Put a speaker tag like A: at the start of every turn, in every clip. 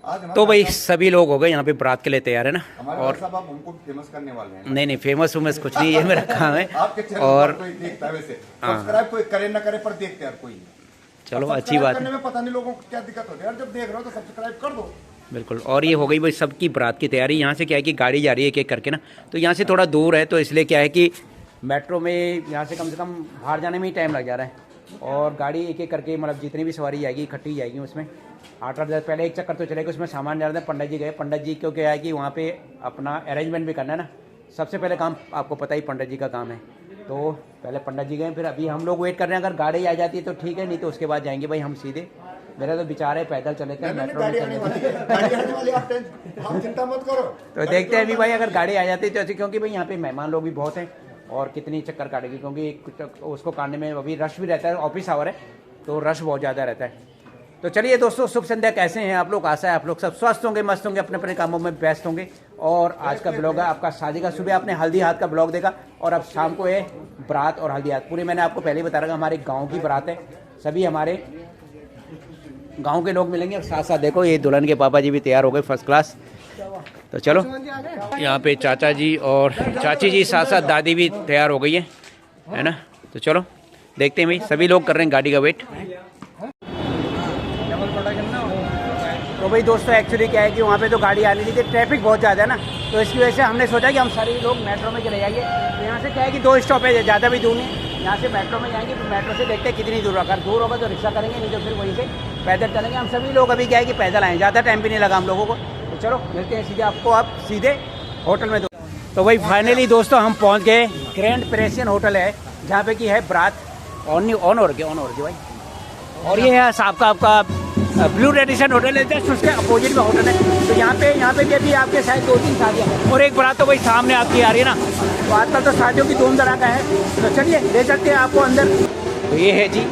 A: तो भाई सभी लोग हो गए यहाँ पे बारात के लिए तैयार है ना। और
B: साहब आप हमको फेमस करने वाले हैं।
A: नहीं फेमस वेमस कुछ नहीं, ये मेरा काम है।
B: आपके चैनल
A: और
B: कोई देखता है वैसे सब्सक्राइब कोई करे ना करे पर देखते यार कोई।
A: चलो अच्छी बात
B: करने
A: है।
B: में पता नहीं लोगों को क्या दिक्कत होती है यार, जब देख रहे हो तो सब्सक्राइब कर दो।
A: बिल्कुल। और ये हो गई भाई सबकी बारात की तैयारी। यहाँ से क्या है कि गाड़ी जा रही है एक एक करके ना, तो यहाँ से थोड़ा दूर है, तो इसलिए क्या है कि मेट्रो में यहाँ से कम बाहर जाने में ही टाइम लग जा रहा है। और गाड़ी एक एक करके मतलब जितनी भी सवारी जाएगी इकट्ठी जाएगी उसमें 8-8 हज़ार। पहले एक चक्कर तो चलेगा, उसमें सामान जा रहे थे। पंडित जी गए, पंडित जी को क्या है कि वहाँ पे अपना अरेंजमेंट भी करना है ना। सबसे पहले काम आपको पता ही पंडित जी का काम है, तो पहले पंडित जी गए, फिर अभी हम लोग वेट कर रहे हैं। अगर गाड़ी आ जाती है तो ठीक है, नहीं तो उसके बाद जाएंगे भाई हम सीधे। मेरा तो विचार है पैदल चले थे, मेट्रो में चले
B: आप चिंता मत करो।
A: तो देखते हैं अभी भाई अगर गाड़ी आ जाती है तो ऐसे, क्योंकि भाई यहाँ पे मेहमान लोग भी बहुत हैं और कितनी चक्कर काटेगी, क्योंकि उसको काटने में अभी रश भी रहता है। ऑफिस आवर है तो रश बहुत ज़्यादा रहता है। तो चलिए दोस्तों, शुभ संध्या। कैसे हैं आप लोग? आशा है आप लोग सब स्वस्थ होंगे, मस्त होंगे, अपने अपने कामों में व्यस्त होंगे। और आज का ब्लॉग है आपका शादी का। सुबह आपने हल्दी हाथ का ब्लॉग देखा और अब शाम को है बारात और हल्दी हाथ। पूरी मैंने आपको पहले ही बता रखा, हमारे गाँव की बारात है। सभी हमारे गाँव के लोग मिलेंगे। और साथ साथ देखो ये दुल्हन के पापा जी भी तैयार हो गए फर्स्ट क्लास। तो चलो, यहाँ पे चाचा जी और चाची जी साथ साथ दादी भी तैयार हो गई है ना। तो चलो देखते हैं भाई, सभी लोग कर रहे हैं गाड़ी का वेट। तो भाई दोस्तों एक्चुअली क्या है कि वहाँ पे तो गाड़ी आनी नहीं थी, ट्रैफिक बहुत ज़्यादा है ना, तो इसकी वजह से हमने सोचा कि हम सारे लोग मेट्रो में चले जाएंगे। तो यहाँ से क्या है कि 2 स्टॉपेज है, ज़्यादा भी दूर नहीं। यहाँ से मेट्रो में जाएंगे, फिर मेट्रो से देखते हैं कितनी दूर। अगर दूर होगा तो रिक्शा करेंगे, नहीं तो फिर वहीं से पैदल चलेंगे। हम सभी लोग अभी क्या है कि पैदल आए, ज़्यादा टाइम भी नहीं लगा हम लोगों को। तो चलो मिलते हैं सीधे आपको, आप सीधे होटल में। तो भाई फाइनली दोस्तों हम पहुँच गए। ग्रैंड प्रेसियन होटल है जहाँ पे की है बारात ऑन हो रही भाई। और ये है आपका ब्लू रेडिसन होटल है, जस्ट उसके अपोजिट में होटल है। तो यहाँ पे भी अभी आपके शायद 2-3 शादियाँ और एक बारात तो भाई सामने आपकी आ रही है ना। तो आजकल तो शादियों की धूम धड़ाका है। तो चलिए ले सकते हैं आपको अंदर। तो ये है जी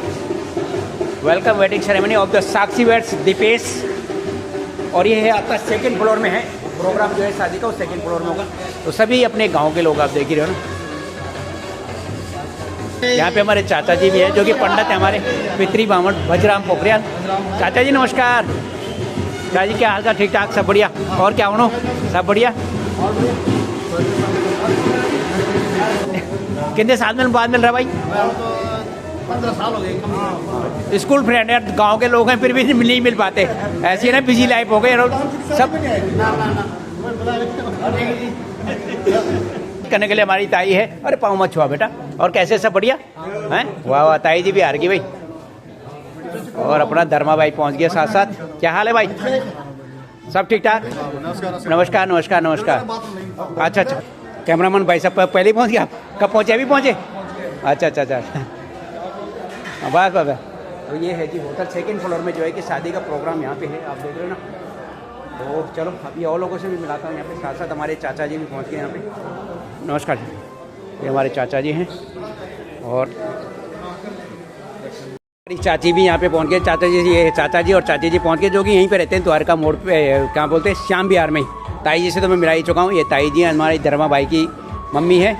A: welcome wedding ceremony of the Sakshi weds Deepesh. और ये है आपका 2nd फ्लोर में है प्रोग्राम, जो है शादी का वो 2nd फ्लोर में होगा। तो सभी अपने गाँव के लोग आप देख ही रहे हो ना। यहाँ पे हमारे चाचा जी भी हैं जो कि पंडित है हमारे, पितरी बामण भजराम पोखरियाल। चाचा जी नमस्कार। चाचा जी क्या हाल चाल? ठीक ठाक, सब बढ़िया? और क्या हो, सब बढ़िया? कितने साल में बाद मिल रहा है भाई?
B: 15 साल हो गए।
A: स्कूल फ्रेंड है, गांव के लोग हैं, फिर भी नहीं मिल पाते। ऐसी है ना, बिजी लाइफ हो गई सब। करने के लिए हमारी ताई है। अरे पाँव मत छुआ बेटा। और कैसे, सब बढ़िया हैं? वाह वाह, ताई जी भी हार गई भाई। और अपना धर्मा भाई पहुंच गया साथ साथ। क्या हाल है भाई? सब ठीक ठाक? नमस्कार नमस्कार नमस्कार। अच्छा कैमरामैन भाई साहब पहले ही पहुंच गया? कब पहुंचे? अभी पहुंचे? अच्छा बस। तो ये है जी होटल 2nd फ्लोर में जो है कि शादी का प्रोग्राम यहाँ पे है, आप देख रहे हो ना। तो चलो अभी और लोगों से भी मिलाता हूँ यहाँ पे। साथ साथ हमारे चाचा जी भी पहुँच गए यहाँ पे। नमस्कार जी, ये हमारे चाचा जी हैं। और चाची भी यहाँ पे पहुँच गए। ये चाचा जी और चाची जी पहुँच गए, जो कि यहीं पे रहते हैं द्वारका मोड़ पे, क्या बोलते हैं, श्याम विहार में। ताई जी से तो मैं मिला ही चुका हूँ। ये ताई जी हमारे धर्मा भाई की मम्मी है।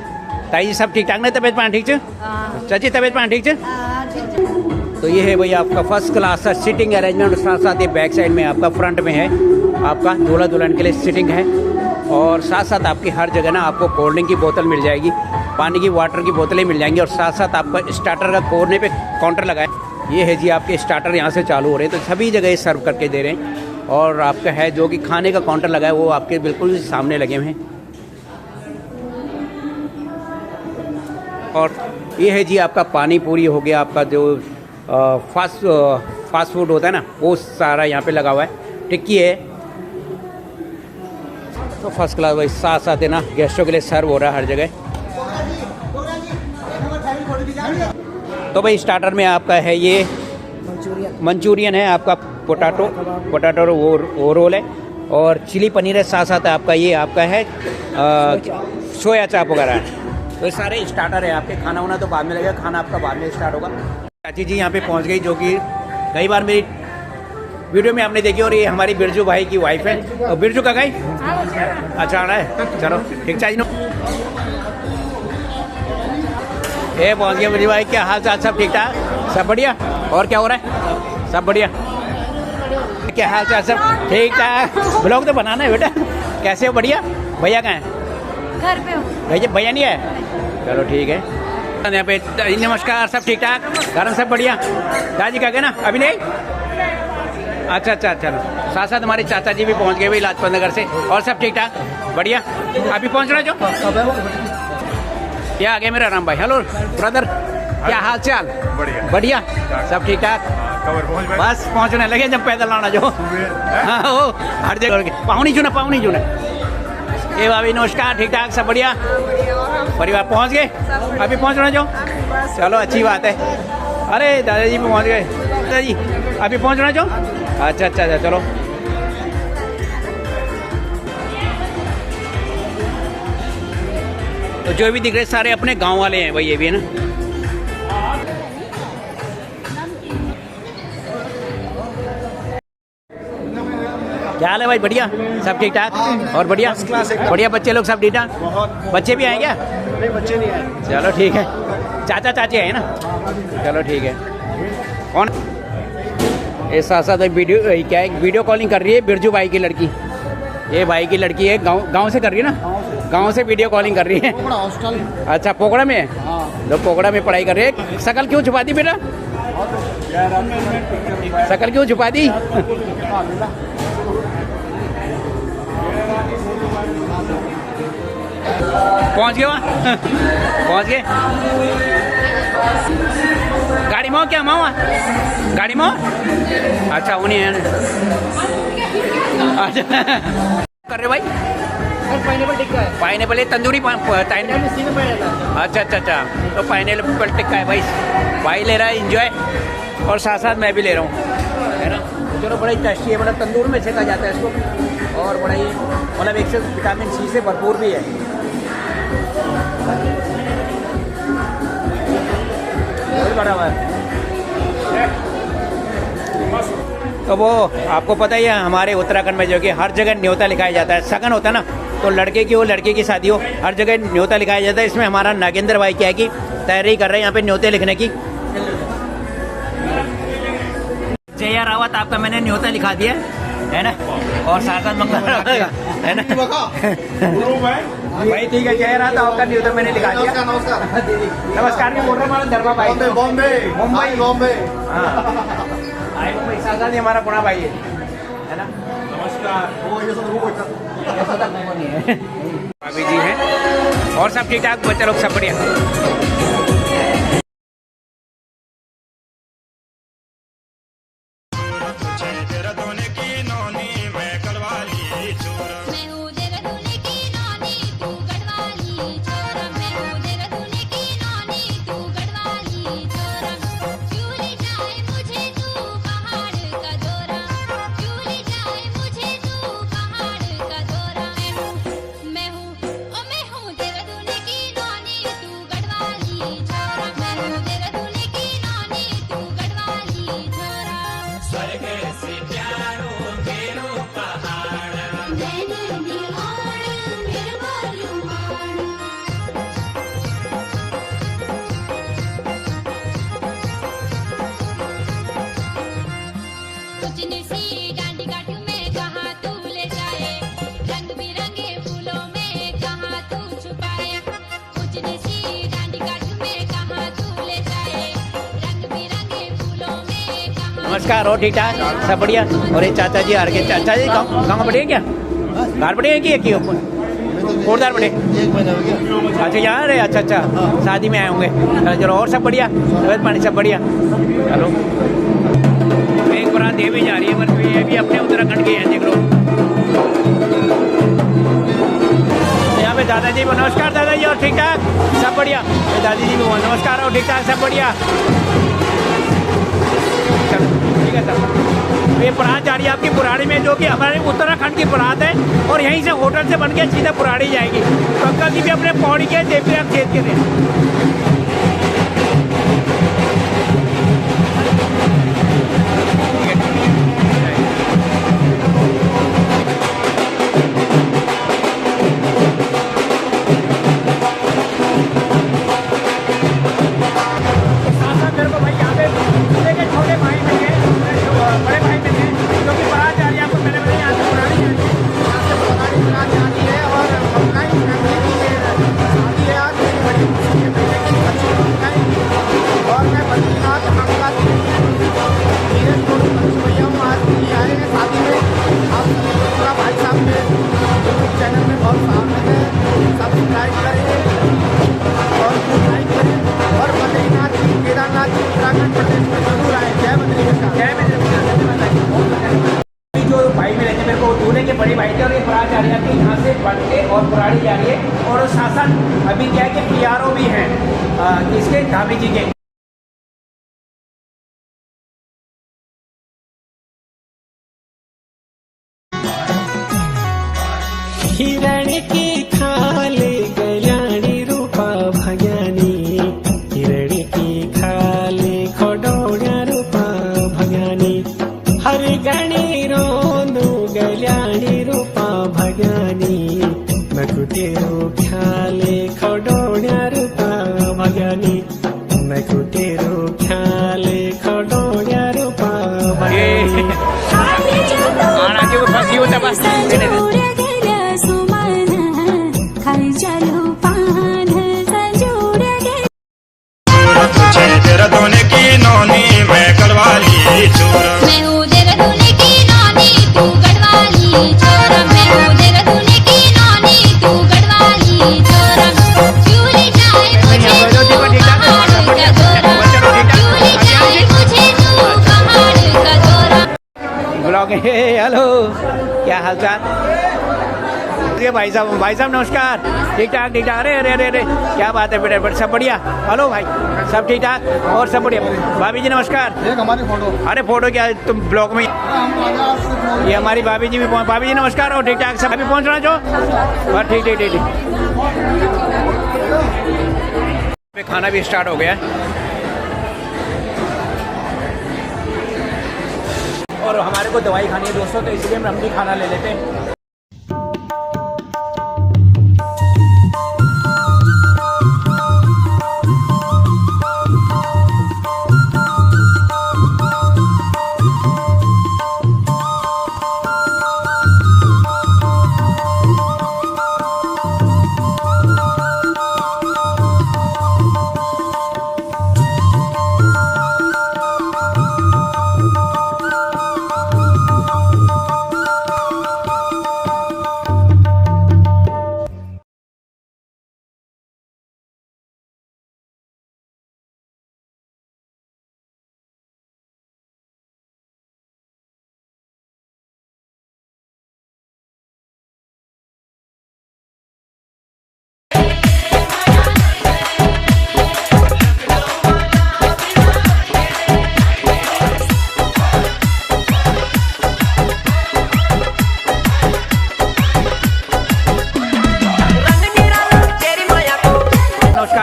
A: ताई जी सब ठीक ठाक ना? तबियत पानी ठीक है? चाची तबियत पानी ठीक है? तो ये है भैया आपका फर्स्ट क्लास सीटिंग अरेंजमेंट। साथ साथ ये बैक साइड में आपका फ्रंट में है आपका दूल्हा दुल्हन के लिए सीटिंग है। और साथ साथ आपकी हर जगह ना आपको कोल्ड ड्रिंक की बोतल मिल जाएगी, पानी की वाटर की बोतलें मिल जाएंगी। और साथ साथ आपका स्टार्टर का कोने पे काउंटर लगा है। ये है जी आपके स्टार्टर यहाँ से चालू हो रहे हैं, तो सभी जगह सर्व करके दे रहे हैं। और आपका है जो कि खाने का काउंटर लगा है वो आपके बिल्कुल सामने लगे हुए हैं। और ये है जी आपका पानी पूरी हो गया, आपका जो फास्ट फूड होता है ना, वो सारा यहाँ पे लगा हुआ है। टिक्की है तो फर्स्ट क्लास भाई। साथ साथ है ना गेस्टों के लिए सर्व हो रहा है हर जगह। तो भाई स्टार्टर में आपका है ये मंचूरियन है, आपका पोटैटो वो रोल है। और चिली पनीर है। साथ साथ आपका ये आपका है सोया चाप वगैरह है। तो ये सारे स्टार्टर है आपके। खाना वाना तो बाद में लगेगा, खाना आपका बाद में स्टार्ट होगा। चाची जी यहाँ पे पहुँच गई, जो कि कई बार मेरी वीडियो में आपने देखी। और ये हमारी बिरजू भाई की वाइफ है। और बिरजू का गई अच्छा आ रहा है, चलो ठीक। चाची नो ये पहुँच गया बिरजू भाई। क्या हाल चाल? सब ठीक ठाक, सब बढ़िया? और क्या हो रहा है? सब बढ़िया। क्या हाल चाल सब ठीक ठाक? ब्लॉग तो बनाना है बेटा। कैसे हो? बढ़िया। भैया कहाँ हैं?
C: घर पे हूँ।
A: भैया नहीं है? चलो ठीक है। यहाँ पे नमस्कार, सब ठीक ठाक? घर में सब बढ़िया? दादी का ना अभी नहीं? अच्छा चलो। साथ साथ हमारे चाचा जी भी पहुँच गए भाई लाजपत नगर से। और सब ठीक ठाक? बढ़िया। अभी पहुँचना जो? क्या आ गया मेरा राम भाई? हेलो ब्रदर, क्या हाल चाल? बढ़िया। सब ठीक ठाक? बस पहुँचने लगे जब पैदल आना जो। हाँ हो हर जगह पाहुनी चुना। ए भाभी नमस्कार, ठीक ठाक सब बढ़िया? परिवार पहुँच गए? अभी पहुँचना जो? चलो अच्छी बात है। अरे दादाजी भी पहुँच गए। दादाजी अभी पहुँचना जो? अच्छा चलो। तो जो भी दिख रहे सारे अपने गांव वाले हैं भाई, ये भी है ना। क्या हाल है भाई? बढ़िया सब ठीक ठाक? और बढ़िया बढ़िया बच्चे लोग सब ठीक ठाक? बच्चे भी आए क्या?
B: नहीं बच्चे नहीं आए।
A: चलो ठीक है। चाचा चाची है ना? चलो ठीक है। कौन ये साथ साथ वीडियो कॉलिंग कर रही है? बिरजू भाई की लड़की, ये भाई की लड़की है। गांव से कर रही है ना? गांव से वीडियो कॉलिंग कर रही है। अच्छा पोखड़ा में है? तो पोखड़ा में पढ़ाई कर रही है। शकल क्यों छुपा दी बेटा? शकल क्यों छुपा दी? पहुंच गए वहाँ? पहुंच गए। गाड़ी में हो क्या? माओ गाड़ी में हो? अच्छा उन्हीं है। अच्छा कर रहे भाई? पाइनएप्पल है तंदूरी अच्छा। तो पाइनएप्पल टिक्का है भाई ले रहा है इंजॉय, और साथ साथ मैं भी ले रहा हूँ, है ना। चलो बड़ा ही टेस्टी है, बड़ा तंदूर में सेका जाता है इसको, और बड़ा ही मतलब एक से विटामिन सी से भरपूर भी है। बड़ा हुआ है। तो वो आपको पता ही है हमारे उत्तराखंड में जो कि हर जगह न्योता लिखाया जाता है। सगन होता है ना, तो लड़के की हो लड़के की शादी हो, हर जगह न्योता लिखाया जाता है। इसमें हमारा नागेंद्र भाई क्या है कि तैयारी कर रहे हैं यहाँ पे न्योते लिखने की। जया रावत आपका मैंने न्योता लिखा दिया है ना, और साथ मंगल है ना भाई। ठीक है, कह रहा था आपका न्योता मैंने लिखा दिया। नमस्कार नहीं बोल रहे हमारा धर्मा भाई, मुंबई। हाँ मुंबई साथ ही हमारा पुणा भाई है ना। नमस्कार। भाभी जी हैं और सब ठीक ठाक? बच्चे लोग सब बढ़िया? नमस्कार। और ठीक ठाक सब बढ़िया? और ये चाचा जी आ रहे। चाचा जी गाँव बढ़िया क्या? घर बढ़िया कि एक ही कोटदार बढ़े? अच्छा यहाँ रहे। अच्छा शादी में आए होंगे। चलो और सब बढ़िया? तबियत पानी सब बढ़िया? चलो एक बारात ये भी जा रही है, बस ये भी अपने उत्तराखंड की है, देख लो। यहाँ पे दादाजी को नमस्कार। दादाजी और ठीक ठाक सब बढ़िया? दादी जी को नमस्कार और ठीक ठाक सब बढ़िया? ठीक है सर। ये बारात जा रही है आपकी पुराड़ी में, जो कि हमारे उत्तराखंड की बारात है, और यहीं से होटल से बन के सीधा पुराड़ी जाएगी। तो अंकल जी भी अपने पौड़ी के देवराम खेत के थे। छोटे भाई में थे, बड़े भाई में थे, जो कि बड़ी भाई थी और ये फराज जा रही है यहाँ से बनके और पुरानी जा रही है। और साथ साथ अभी क्या है कि PRO भी हैं इसके ढाबी जी के।
C: हिरण की खाले गल्याणी रूपा भग्यानी, हिरण की खाले खडोळ्या रूपा भग्यानी, हर गणी रोंदू गल्याणी रूपा भग्यानी, नकुतेरो ख्याले खडोळ्या रूपा भग्यानी, नकुतेरो ख्याले खडोळ्या रूपा भग्यानी।
A: फंसी होता बस
D: देहरादून की नौनी मैं गढ़वाली चोर,
E: मैं हूँ देहरादून की नौनी तू गढ़वाली चोर, मैं हूँ देहरादून की नौनी तू गढ़वाली चोर। क्यों ले जाए मुझे तू पहाड़ का दौरा, क्यों ले जाए मुझे तू पहाड़ का दौरा।
A: ब्लॉग हेलो, क्या हाल चाल? भाई साहब नमस्कार। ठीक ठाक अरे अरे अरे अरे क्या बात है बेटा, सब बढ़िया? हेलो भाई, सब ठीक ठाक और सब बढ़िया। भाभी जी नमस्कार।
B: एक हमारी फोटो।
A: अरे फोटो क्या, तुम ब्लॉग में? ये हमारी भाभी जी भी भाभी जी नमस्कार। और ठीक ठाक सब अभी पहुँचना जो बस ठीक ठीक ठीक ठीक। खाना भी स्टार्ट हो गया और हमारे को दवाई खानी है दोस्तों, तो इसलिए हम भी खाना ले लेते हैं।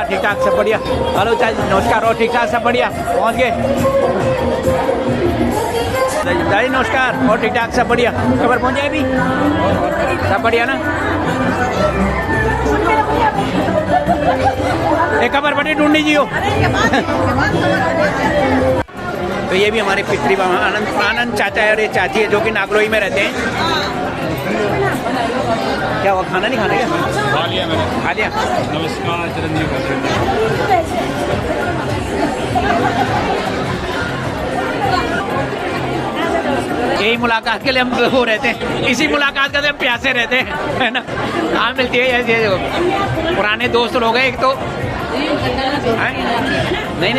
A: ठीक ठाक सब बढ़िया। हेलो नमस्कार और ठीक ठाक सब बढ़िया, पहुँच गए? दादी नमस्कार और ठीक ठाक सब बढ़िया, खबर पहुँच जाए भी सब बढ़िया ना? एक खबर बड़ी ढूंढनी जी हो। तो ये भी हमारे पितरी आनंद चाचा है और ये चाची है जो कि नागलोई में रहते हैं। क्या हुआ, खाना नहीं खाने क्या?
F: खा लिया मैंने।
A: खा लिया।
F: नमस्कार चिरंजीव।
A: यही मुलाकात के लिए हम वो रहते हैं, इसी मुलाकात के लिए हम प्यासे रहते हैं, है ना? हाँ मिलती है ऐसे जो पुराने दोस्त लोग हैं एक तो नहीं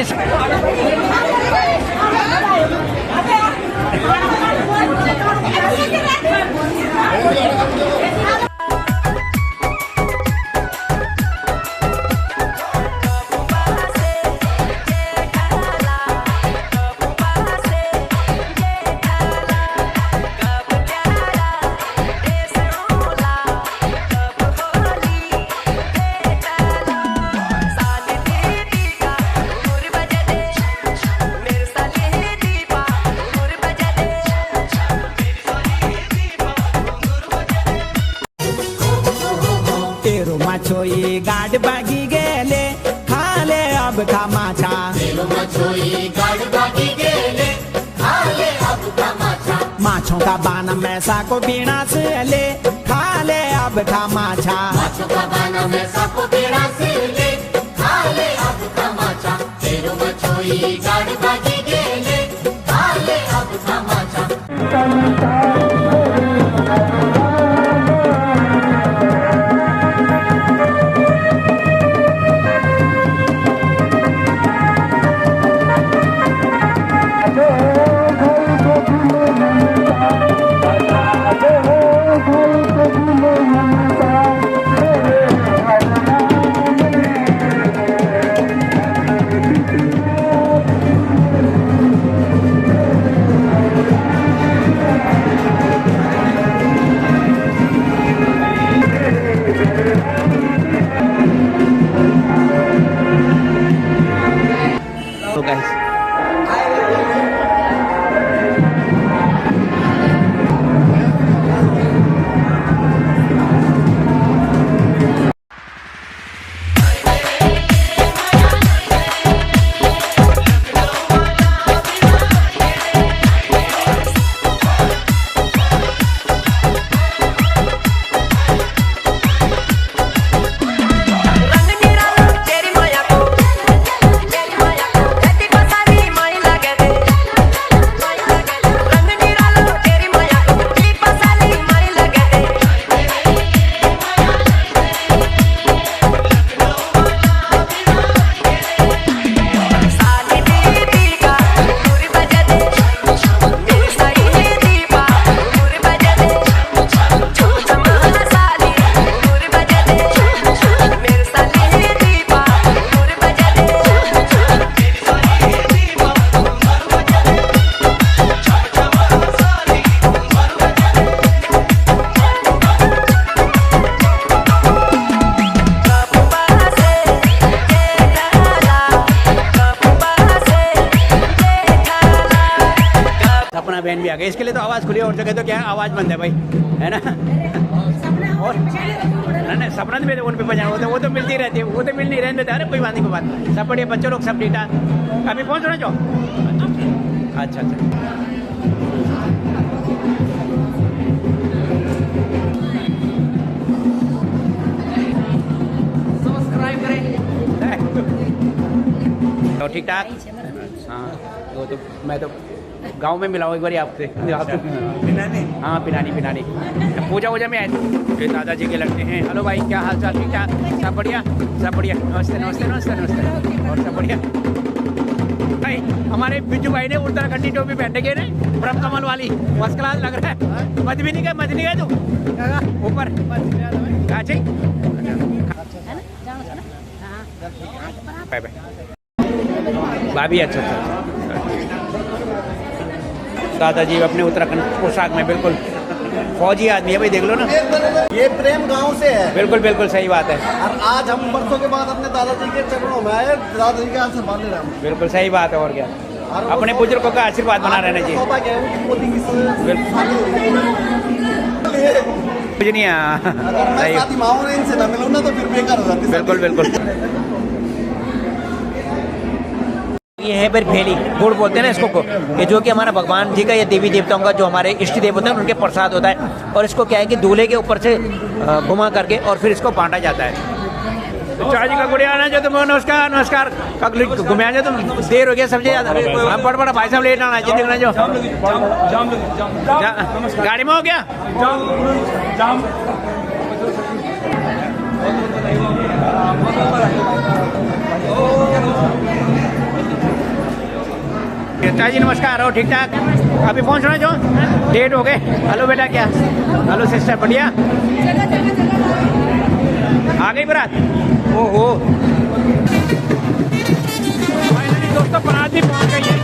C: तेरो माछोई गाड बागी गेले खाले अब खा माछा, तेरो माछोई गाड बागी गेले खाले अब खा माछा, माछों का बाना मैसा को बीणा से ले खाले अब खा माछा, माछों का बाना मैसा को बीणा से ले खाले अब खा माछा, तेरो माछोई गाड बागी गेले खाले अब खा माछा।
G: Go
A: भी आ गए। इसके लिए तो आवाज़ खुली और जगह तो क्या है, आवाज़ बंद है भाई, है ना। और नहीं सपना तो मेरे फोन पे बजा होता है, वो तो मिलती रहती है, वो तो मिल नहीं रहने देते। अरे कोई बात नहीं, कोई बात नहीं, सब बढ़िया, बच्चों लोग सब ठीक ठाक। अभी पहुँच रहे जो? अच्छा अच्छा। तो ठीक ठाक। हाँ वो तो मैं तो गांव में मिला हूँ एक बार आपसे। पिनानी, हाँ पिनानी पिनानी, पूजा वूजा में आए थे। दादाजी के लगते हैं। हेलो भाई, क्या हाल चाल? ठीक ठाक, सब बढ़िया, सब बढ़िया। नमस्ते नमस्ते नमस्ते नमस्ते। और सब बढ़िया भाई। हमारे बिज्जू भाई ने उत्तराखंडी टोपी पहने के ब्रह्म कमल वाली, फर्स्ट क्लास लग रहा है। मत भी नहीं गए, मत नहीं गए तू ऊपर बाय बाय भाभी। अच्छा अच्छा। दादाजी अपने उत्तराखंड पोशाक में बिल्कुल फौजी आदमी है भाई, देख लो ना।
G: ये प्रेम गांव से है।
A: बिल्कुल बिल्कुल सही बात है।
G: और आज हम बरसों के बाद अपने दादाजी के चरणों में आए, दादाजी के हाथ से बांध रहे हैं।
A: बिल्कुल सही बात है। और क्या, अपने बुजुर्गों का आशीर्वाद बना रहना चाहिए। कुछ नहीं है।
G: शादी माहौल इनसे ना मिलूँ ना तो फिर बेकार हो जाती है।
A: बिल्कुल बिल्कुल। ये है बर्फेली गुड़ बोलते हैं ना इसको को, ये जो कि हमारा भगवान जी का या देवी देवताओं का जो हमारे इष्ट देव होते हैं उनके प्रसाद होता है। और इसको क्या है कि दूल्हे के ऊपर से घुमा करके और फिर इसको बांटा जाता है। चाचा जी का गुड़िया आना जो तुम, नमस्कार नमस्कार। घुमाया जो तुम, देर हो गया समझे ज्यादा। हम बड़ा बड़ा भाई साहब लेट आना चाहिए देखना जो गाड़ी में हो गया। चाचा जी नमस्कार, हो ठीक ठाक? अभी पहुंच रहे जो, लेट हो गए। हेलो बेटा, क्या? हेलो सिस्टर, बढ़िया? आ गई बारात? ओहो फाइनली दोस्तों बारात भी पहुंच गई है।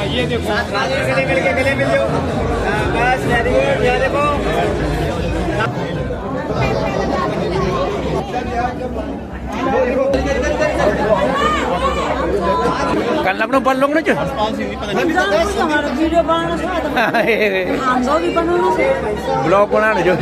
F: ये देखो
A: गले मिल जाओ बस। देखो कल अपनों बन लोग ना जो ब्लॉग बनाने जो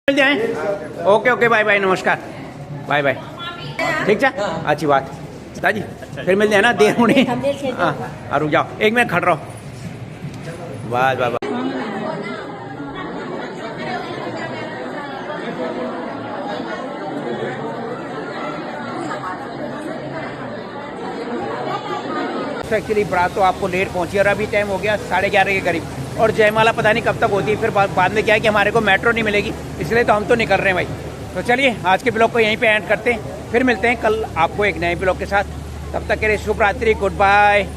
A: मिलते हैं। ओके ओके बाय बाय, नमस्कार, बाय बाय। ठीक है, अच्छी बात दादी, फिर मिलते हैं ना, देर होनी। हाँ रुक जाओ, एक मिनट खड़ रहो, बस बस। एक्चुअली बारात तो आपको लेट पहुंची और अभी टाइम हो गया 11:30 के करीब, और जयमाला पता नहीं कब तक होती है। फिर बाद में क्या है कि हमारे को मेट्रो नहीं मिलेगी, इसलिए तो हम तो निकल रहे हैं भाई। तो चलिए आज के ब्लॉग को यहीं पे एंड करते हैं, फिर मिलते हैं कल आपको एक नए ब्लॉग के साथ। तब तक के लिए शुभ रात्रि, गुड बाय।